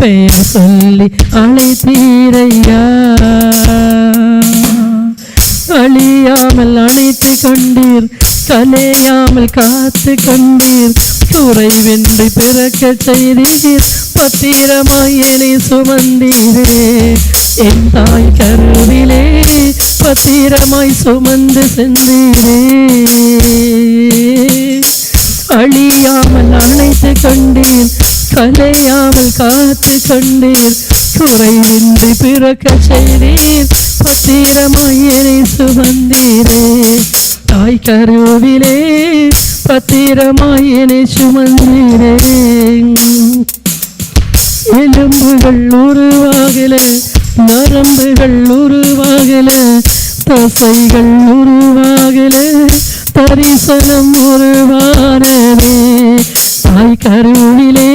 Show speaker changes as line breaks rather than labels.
பெயர் சொல்லி அழைத்தீரையா. அழியாமல் அணைத்து கொண்டீர், கலையாமல் காத்து கொண்டீர், குறைவின்றி பிறக்க செய்தீர், பத்திரமாய் என்னை சுமந்தீரே. என் தாய் கருவிலே பத்திரமாய் சுமந்து சென்றீரே. அழியாமல் அணைத்து கொண்டீர், கலையாமல் காத்து கொண்டீர், குறைவின்றி பிறக்க செய்தீர், பத்திரமாய் என்னை சுமந்தீரே. தாய் கருவிலே பத்திரமாய் என்னை சுமந்தீரே. எலும்புகள் உருவாகல, நரம்புகள் உருவாகல, தசைகள் உருவாகல, தரிசனம் உருவானதே. தாய் கருவிலே